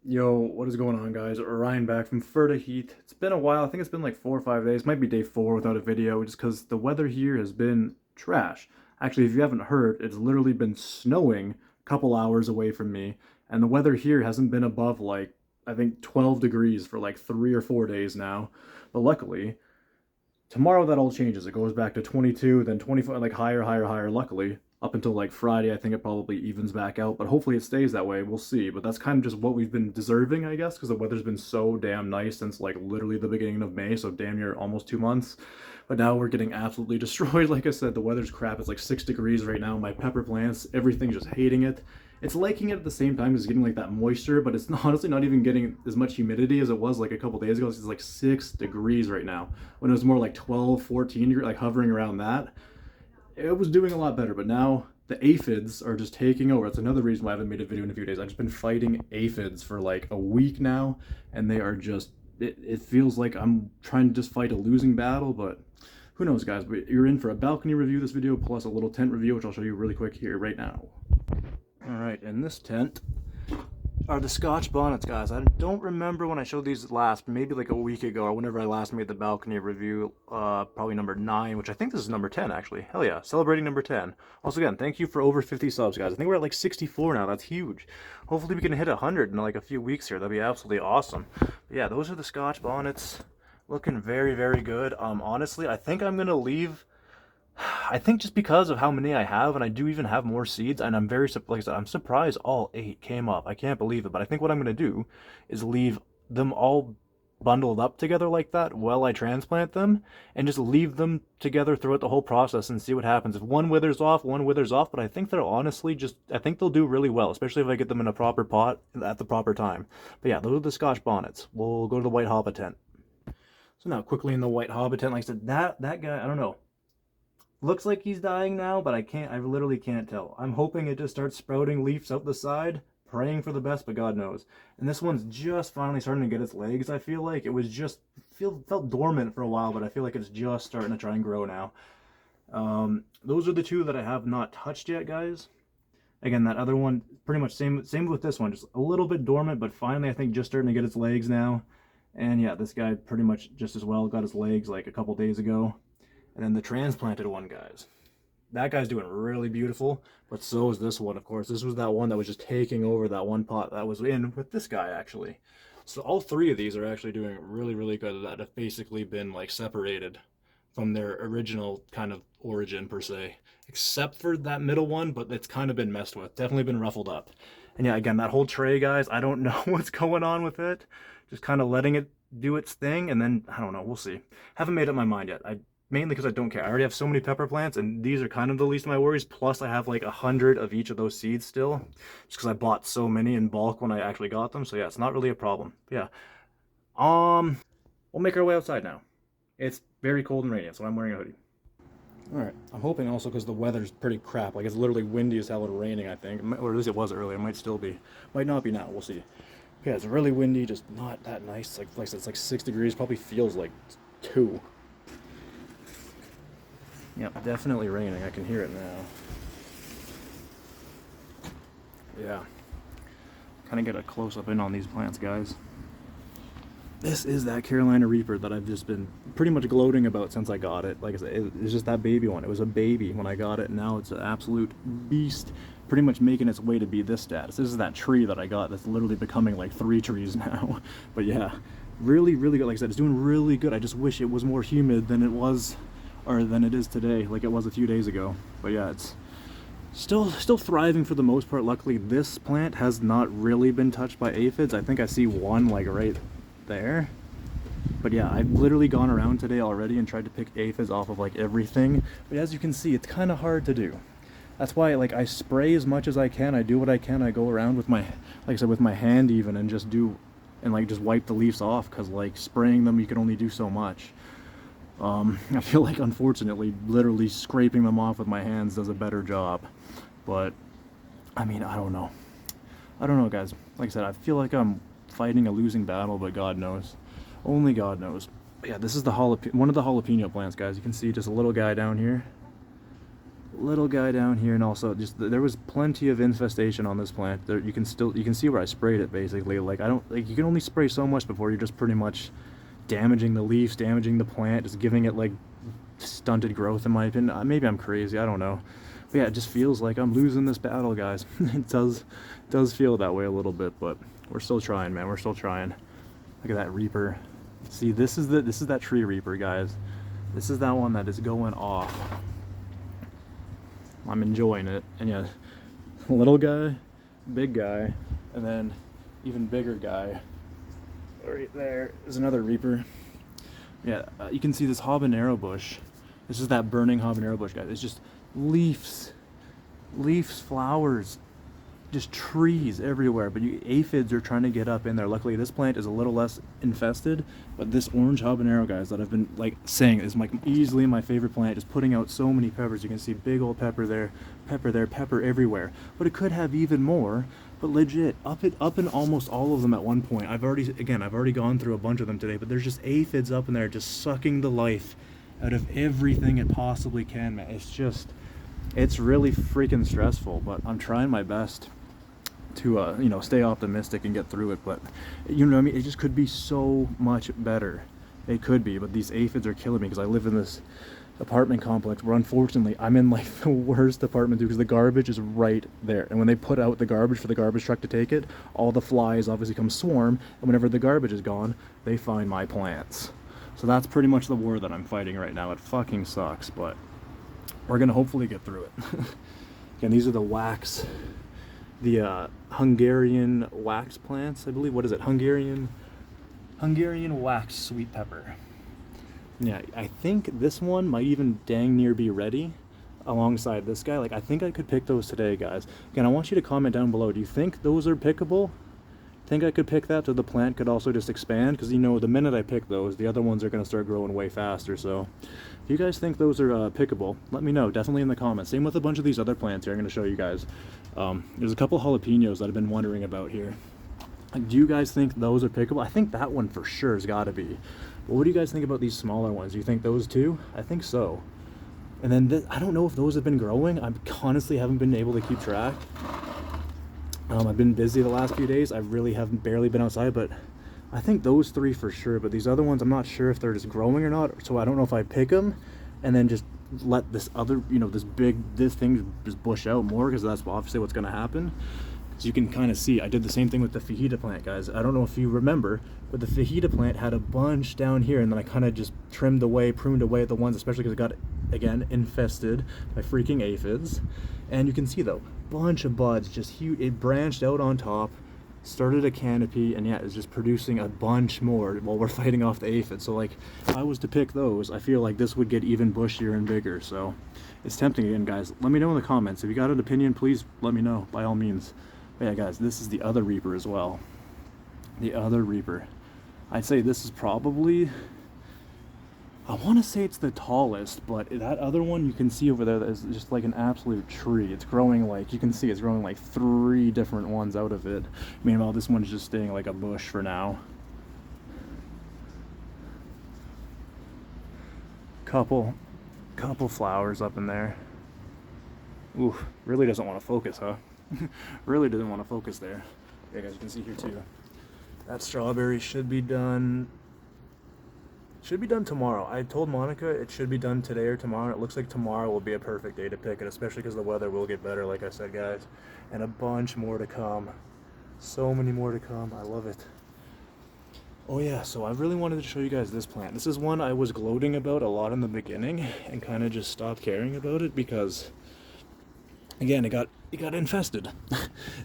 Yo, what is going on, guys? Ryan back from Ferda Heat. It's been a while. I think it's been like 4 or 5 days. Might be day 4 without a video, just because the weather here has been trash. Actually, if you haven't heard, it's literally been snowing a couple hours away from me, and the weather here hasn't been above like I think 12 degrees for like 3 or 4 days now. But luckily, tomorrow that all changes. It goes back to 22, then 24, like higher, higher, higher. Luckily, up until like Friday, I think it probably evens back out. But hopefully it stays that way. We'll see. But that's kind of just what we've been deserving, I guess, because the weather's been so damn nice since like literally the beginning of May, so damn near almost 2 months. But now we're getting absolutely destroyed. Like I said, the weather's crap. It's like 6 degrees right now. My pepper plants, everything's just hating it. It's liking it at the same time as getting like that moisture, but it's honestly not even getting as much humidity as it was like a couple days ago. It's like 6 degrees right now when it was more like 12, 14 degrees, like hovering around that. It was doing a lot better, but now the aphids are just taking over. That's another reason why I haven't made a video in a few days. I've just been fighting aphids for like a week now, and they are just, it feels like I'm trying to just fight a losing battle, but who knows, guys. But you're in for a balcony review this video, plus a little tent review, which I'll show you really quick here right now. Alright, in this tent are the Scotch bonnets, guys. I don't remember when I showed these last, maybe like a week ago, or whenever I last made the balcony review, probably number 9, which I think this is number 10, actually. Hell yeah, celebrating number 10. Also, again, thank you for over 50 subs, guys. I think we're at like 64 now. That's huge. Hopefully we can hit 100 in like a few weeks here. That'd be absolutely awesome. But yeah, those are the Scotch bonnets. Looking very, very good. Honestly, I think I'm going to leave... I think just because of how many I have, and I do even have more seeds, and I'm very, like I said, I'm surprised all 8 came up. I can't believe it, but I think what I'm going to do is leave them all bundled up together like that while I transplant them, and just leave them together throughout the whole process and see what happens. If one withers off, but I think they'll honestly just, I think they'll do really well, especially if I get them in a proper pot at the proper time. But yeah, those are the Scotch bonnets. We'll go to the White Hobbit tent. So now, quickly in the White Hobbit tent, like I said, that guy, I don't know. Looks like he's dying now, but I literally can't tell. I'm hoping it just starts sprouting leaves out the side, praying for the best, but God knows. And this one's just finally starting to get its legs, I feel like. It was just, felt dormant for a while, but I feel like it's just starting to try and grow now. Those are the two that I have not touched yet, guys. Again, that other one, pretty much same with this one, just a little bit dormant, but finally I think just starting to get its legs now. And yeah, this guy pretty much just as well got his legs like a couple days ago. And then the transplanted one, guys. That guy's doing really beautiful, but so is this one, of course. This was that one that was just taking over that one pot that was in with this guy, actually. So all 3 of these are actually doing really, really good. That have basically been, like, separated from their original kind of origin, per se. Except for that middle one, but it's kind of been messed with. Definitely been ruffled up. And yeah, again, that whole tray, guys, I don't know what's going on with it. Just kind of letting it do its thing, and then, I don't know, we'll see. Haven't made up my mind yet. Mainly because I don't care. I already have so many pepper plants, and these are kind of the least of my worries. Plus, I have like 100 of each of those seeds still, just because I bought so many in bulk when I actually got them. So yeah, it's not really a problem. Yeah. We'll make our way outside now. It's very cold and rainy, so I'm wearing a hoodie. All right. I'm hoping also because the weather's pretty crap. Like it's literally windy as hell and raining, I think, or at least it was earlier. It might still be. Might not be now. We'll see. Yeah, it's really windy. Just not that nice. Like I said, it's like 6 degrees. Probably feels like 2. Yep, definitely raining. I can hear it now. Yeah. Kind of get a close-up in on these plants, guys. This is that Carolina Reaper that I've just been pretty much gloating about since I got it. Like I said, it's just that baby one. It was a baby when I got it, and now it's an absolute beast, pretty much making its way to be this status. This is that tree that I got that's literally becoming like 3 trees now. But yeah, really, really good. Like I said, it's doing really good. I just wish it was more humid than it was, or than it is today, like it was a few days ago. But yeah, it's still thriving for the most part. Luckily, this plant has not really been touched by aphids. I think I see one like right there. But yeah, I've literally gone around today already and tried to pick aphids off of like everything. But as you can see, it's kind of hard to do. That's why like I spray as much as I can. I do what I can. I go around with my, like I said, with my hand even, and just do, and like just wipe the leaves off, because like spraying them you can only do so much. I feel like, unfortunately, literally scraping them off with my hands does a better job. But, I mean, I don't know. I don't know, guys. Like I said, I feel like I'm fighting a losing battle, but God knows. Only God knows. But yeah, this is the one of the jalapeno plants, guys. You can see just a little guy down here. little guy down here, and also just there was plenty of infestation on this plant. There you can see where I sprayed it basically. Like I don't like you can only spray so much before you're just pretty much damaging the leaves, damaging the plant, just giving it like stunted growth in my opinion. Maybe I'm crazy, I don't know. But yeah, it just feels like I'm losing this battle, guys. It does feel that way a little bit, but we're still trying, man. We're still trying. Look at that Reaper. See, this is that tree Reaper, guys. This is that one that is going off. I'm enjoying it. And yeah, little guy, big guy, and then even bigger guy. Right there is another Reaper. Yeah, you can see this habanero bush. This is that burning habanero bush, guys. It's just leaves, flowers, just trees everywhere. But aphids are trying to get up in there. Luckily, this plant is a little less infested. But this orange habanero, guys, that I've been like saying is easily my favorite plant. Just putting out so many peppers. You can see big old pepper there, pepper everywhere. But it could have even more. But legit, up in almost all of them at one point. I've already gone through a bunch of them today. But there's just aphids up in there, just sucking the life out of everything it possibly can, man. It's really freaking stressful, but I'm trying my best to stay optimistic and get through it. But you know what I mean, it just could be so much better. It could be, but these aphids are killing me because I live in this apartment complex where unfortunately I'm in like the worst apartment too, because the garbage is right there, and when they put out the garbage for the garbage truck to take it, all the flies obviously come swarm, and whenever the garbage is gone, they find my plants. So that's pretty much the war that I'm fighting right now. It fucking sucks, but we're gonna hopefully get through it. Again, these are the Hungarian wax plants, I believe. What is it? Hungarian wax sweet pepper. Yeah, I think this one might even dang near be ready alongside this guy. Like, I think I could pick those today, guys. Again, I want you to comment down below. Do you think those are pickable? Think I could pick that so the plant could also just expand? Because, you know, the minute I pick those, the other ones are going to start growing way faster. So if you guys think those are pickable, let me know. Definitely in the comments. Same with a bunch of these other plants here I'm going to show you guys. There's a couple jalapenos that I've been wondering about here. Like, do you guys think those are pickable? I think that one for sure has got to be. But what do you guys think about these smaller ones? Do you think those too? I think so. And then I don't know if those have been growing. I honestly haven't been able to keep track. I've been busy the last few days. I really haven't barely been outside, but I think those three for sure. But these other ones, I'm not sure if they're just growing or not. So I don't know if I pick them and then just let this other, this thing just bush out more, because that's obviously what's going to happen. So you can kind of see, I did the same thing with the fajita plant, guys. I don't know if you remember, but the fajita plant had a bunch down here, and then I kind of just pruned away the ones, especially because it got, again, infested by freaking aphids. And you can see, though, bunch of buds, just huge. It branched out on top, started a canopy, and yeah, it's just producing a bunch more while we're fighting off the aphids. So, like, if I was to pick those, I feel like this would get even bushier and bigger. So it's tempting again, guys. Let me know in the comments. If you got an opinion, please let me know, by all means. But yeah, guys, this is the other Reaper as well. The other Reaper. I'd say this is probably, I want to say it's the tallest, but that other one you can see over there that is just like an absolute tree. It's growing like, you can see it's growing like 3 different ones out of it. Meanwhile, this one's just staying like a bush for now. Couple flowers up in there. Ooh, really doesn't want to focus, huh? Really didn't want to focus there. Yeah, guys, you can see here too. That strawberry should be done tomorrow. I told Monica it should be done today or tomorrow. It looks like tomorrow will be a perfect day to pick it, especially because the weather will get better, like I said, guys. And a bunch more to come. So many more to come. I love it. Oh yeah, so I really wanted to show you guys this plant. This is one I was gloating about a lot in the beginning and kind of just stopped caring about it because, again, it got infested.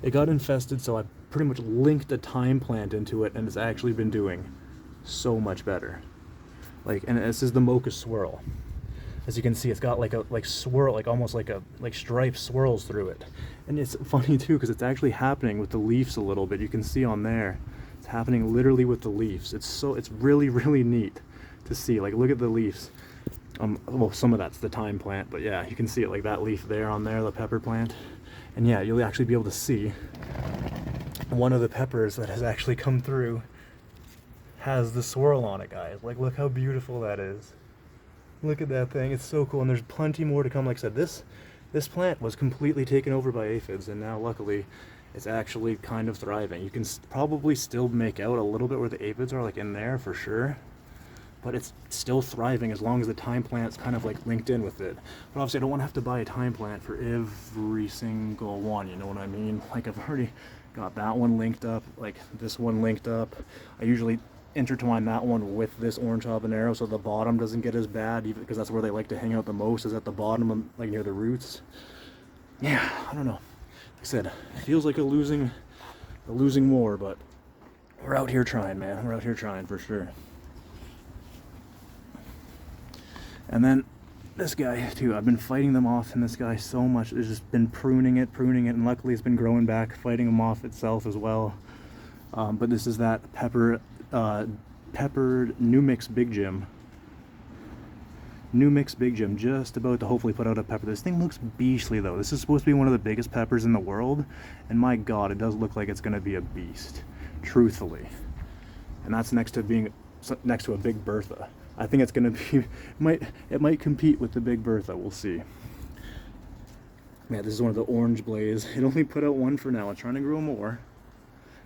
It got infested, so I pretty much linked a thyme plant into it, and it's actually been doing so much better. Like, and this is the mocha swirl. As you can see, it's got like a swirl, like almost like striped swirls through it. And it's funny too, because it's actually happening with the leaves a little bit. You can see on there, it's happening literally with the leaves. It's really, really neat to see. Like, look at the leaves. Well, some of that's the thyme plant, but yeah, you can see it like that leaf there on there, the pepper plant. And yeah, you'll actually be able to see one of the peppers that has actually come through has the swirl on it, guys. Like, look how beautiful that is. Look at that thing. It's so cool, and there's plenty more to come. Like I said, this This plant was completely taken over by aphids, and now luckily it's actually kind of thriving. You can probably still make out a little bit where the aphids are, like in there for sure, but it's still thriving as long as the thyme plant's kind of like linked in with it. But obviously I don't want to have to buy a thyme plant for every single one, you know what I mean? Like I've already got that one linked up, like this one linked up. I usually intertwine that one with this orange habanero so the bottom doesn't get as bad, even because that's where they like to hang out the most, is at the bottom, like near the roots. Yeah, I don't know. Like I said, it feels like a losing war, but we're out here trying, man. We're out here trying for sure. And then this guy too, I've been fighting them off in this guy so much. It's just been pruning it, and luckily it's been growing back, fighting them off itself as well. But this is that peppered New Mix Big Jim. New Mix Big Jim, just about to hopefully put out a pepper. This thing looks beastly though. This is supposed to be one of the biggest peppers in the world, and my god, it does look like it's going to be a beast, truthfully. And that's next to a Big Bertha. I think it's going to be, it might compete with the Big Bertha, we'll see. Yeah, this is one of the orange blaze. It only put out one for now. I'm trying to grow more.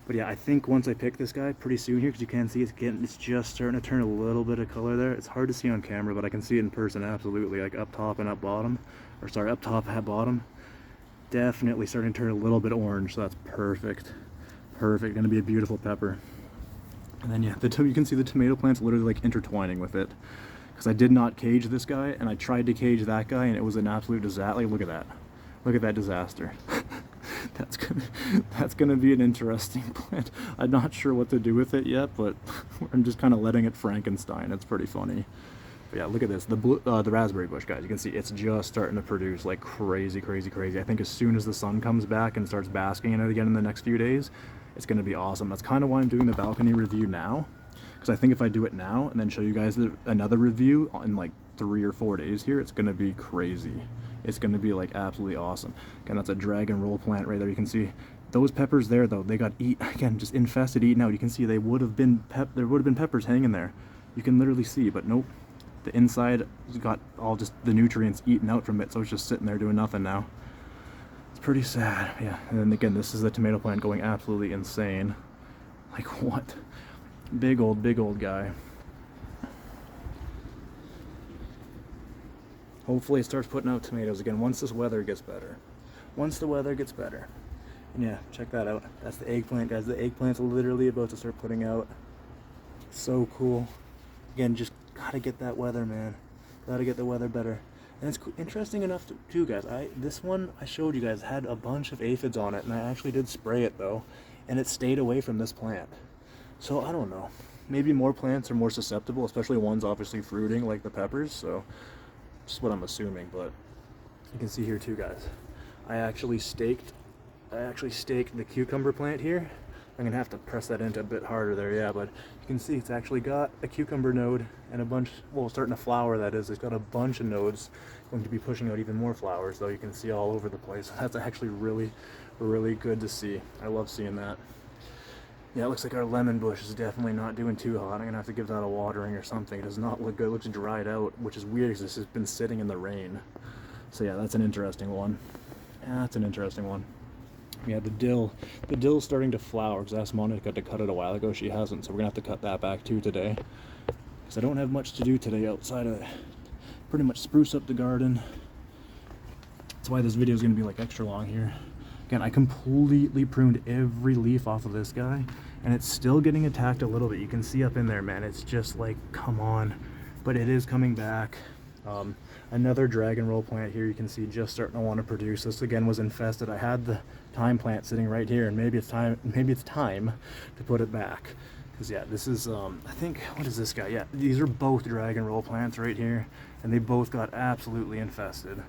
But yeah, I think once I pick this guy pretty soon here, because you can see it's just starting to turn a little bit of color there. It's hard to see on camera, but I can see it in person absolutely, like up top and up bottom. Or sorry, up top and bottom. Definitely starting to turn a little bit orange, so that's perfect. Perfect, gonna be a beautiful pepper. And then yeah, you can see the tomato plant's literally like intertwining with it. Because I did not cage this guy, and I tried to cage that guy, and it was an absolute disaster. Like, look at that. Look at that disaster. That's gonna be an interesting plant. I'm not sure what to do with it yet, but I'm just kind of letting it Frankenstein. It's pretty funny. But yeah, look at this. The raspberry bush, guys. You can see it's just starting to produce like crazy, crazy, crazy. I think as soon as the sun comes back and starts basking in it again in the next few days, it's gonna be awesome. That's kind of why I'm doing the balcony review now, because I think if I do it now and then show you guys another review in like 3 or 4 days here, it's gonna be crazy. It's going to be like absolutely awesome. Again, that's a dragon roll plant right there. You can see those peppers there though, they got again, just infested, eaten out. You can see there would have been peppers hanging there. You can literally see, but nope. The inside got all just the nutrients eaten out from it, so it's just sitting there doing nothing now. It's pretty sad. Yeah, and then again, this is the tomato plant going absolutely insane. Like what? Big old guy. Hopefully it starts putting out tomatoes again once this weather gets better. Once the weather gets better. And yeah, check that out. That's the eggplant, guys. The eggplant's literally about to start putting out. So cool. Again, just gotta get that weather, man. Gotta get the weather better. And it's interesting enough too, guys. This one I showed you guys had a bunch of aphids on it, and I actually did spray it though, and it stayed away from this plant. So I don't know. Maybe more plants are more susceptible, especially ones obviously fruiting like the peppers. So just what I'm assuming, but you can see here too, guys. I actually staked the cucumber plant here. I'm gonna have to press that into a bit harder there, yeah, but you can see it's actually got a cucumber node and a bunch, well, starting to flower, that is. It's got a bunch of nodes, going to be pushing out even more flowers, though. You can see all over the place. That's actually really, really good to see. I love seeing that. Yeah, it looks like our lemon bush is definitely not doing too hot. I'm gonna have to give that a watering or something. It does not look good. It looks dried out, which is weird because this has been sitting in the rain. So yeah, that's an interesting one. Yeah, that's an interesting one. Yeah, the dill's starting to flower because I asked Monica to cut it a while ago. She hasn't, so we're gonna have to cut that back too today. Because I don't have much to do today outside of pretty much spruce up the garden. That's why this video is gonna be like extra long here. Again, I completely pruned every leaf off of this guy, and it's still getting attacked a little bit. You can see up in there, man. It's just like, come on. But it is coming back. Another dragon roll plant here, you can see just starting to want to produce. This again was infested. I had the thyme plant sitting right here, and maybe it's time to put it back. Because yeah, this is I think, what is this guy? Yeah, these are both dragon roll plants right here, and they both got absolutely infested.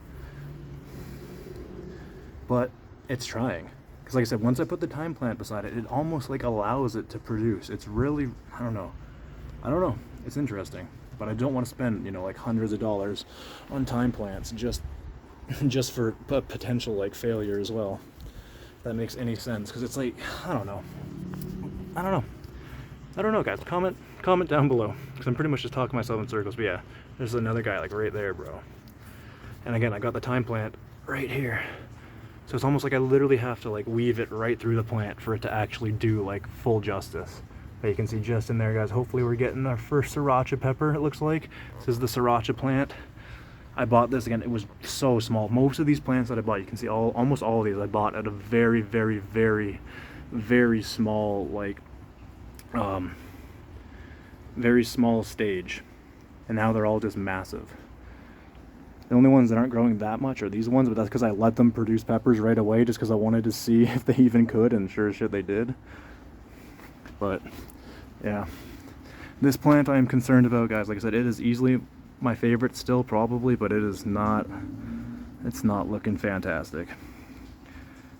But it's trying, because like I said, once I put the thyme plant beside it, it almost like allows it to produce. It's really, I don't know, it's interesting. But I don't want to spend, you know, like hundreds of dollars on thyme plants just for potential like failure as well. If that makes any sense, because it's like, I don't know, guys. Comment down below, because I'm pretty much just talking myself in circles. But yeah, there's another guy like right there, bro. And again, I got the thyme plant right here. So it's almost like I literally have to like weave it right through the plant for it to actually do like full justice. But you can see just in there, guys, hopefully we're getting our first sriracha pepper, it looks like. This is the sriracha plant. I bought this, again, it was so small. Most of these plants that I bought, you can see almost all of these I bought at a very, very, very, very small, like, very small stage. And now they're all just massive. The only ones that aren't growing that much are these ones, but that's because I let them produce peppers right away just because I wanted to see if they even could, and sure as shit they did. But, yeah. This plant I am concerned about, guys. Like I said, it is easily my favorite still, probably, but it's not looking fantastic.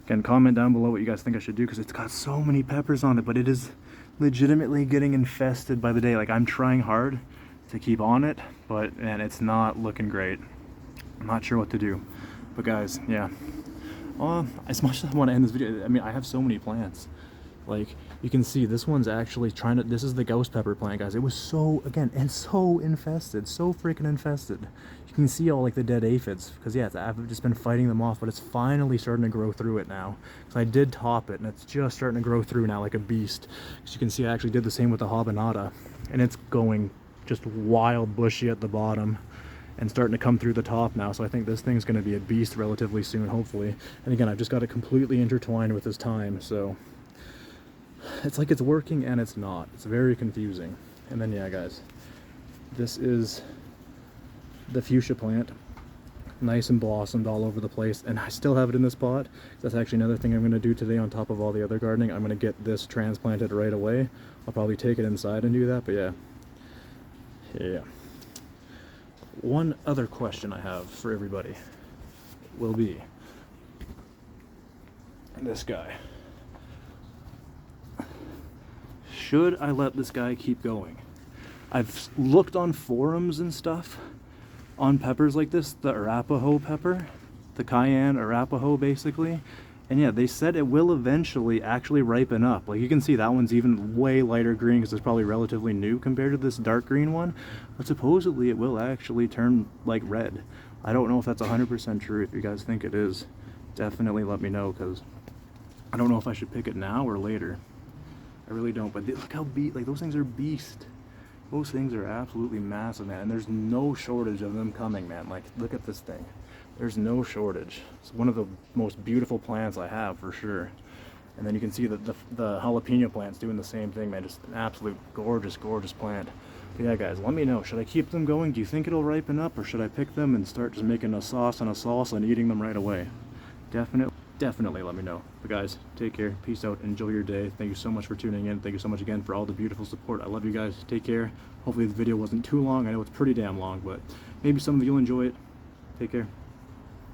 Again, comment down below what you guys think I should do, because it's got so many peppers on it, but it is legitimately getting infested by the day. Like, I'm trying hard to keep on it, but, man, it's not looking great. I'm not sure what to do, but guys, yeah. As much as I want to end this video, I mean, I have so many plants. Like, you can see this one's actually trying to, this is the ghost pepper plant, guys. It was so, again, and so infested, so freaking infested. You can see all like the dead aphids, because yeah, I've just been fighting them off, but it's finally starting to grow through it now. Because I did top it, and it's just starting to grow through now like a beast. As you can see, I actually did the same with the habanada, and it's going just wild bushy at the bottom and starting to come through the top now. So I think this thing's going to be a beast relatively soon, hopefully. And again, I've just got it completely intertwined with this thyme, so it's like it's working and it's not. It's very confusing. And then yeah, guys, this is the fuchsia plant, nice and blossomed all over the place, and I still have it in this pot. That's actually another thing I'm going to do today on top of all the other gardening. I'm going to get this transplanted right away. I'll probably take it inside and do that, but yeah. One other question I have for everybody will be this guy. Should I let this guy keep going? I've looked on forums and stuff on peppers like this, the Arapaho pepper, the cayenne Arapaho basically, and yeah, they said it will eventually actually ripen up. Like, you can see that one's even way lighter green because it's probably relatively new compared to this dark green one, but supposedly it will actually turn like red. I don't know if that's 100% true. If you guys think it is, definitely let me know, because I don't know if I should pick it now or later. I really don't, but look how like those things are beast. Those things are absolutely massive, man, and there's no shortage of them coming, man. Like, look at this thing. There's no shortage. It's one of the most beautiful plants I have, for sure. And then you can see that the jalapeno plant's doing the same thing, man. Just an absolute gorgeous, gorgeous plant. But yeah, guys, let me know. Should I keep them going? Do you think it'll ripen up, or should I pick them and start just making a sauce and a salsa and eating them right away? Definitely let me know. But guys, take care, peace out, enjoy your day. Thank you so much for tuning in. Thank you so much again for all the beautiful support. I love you guys. Take care. Hopefully the video wasn't too long. I know it's pretty damn long, but maybe some of you will enjoy it. Take care.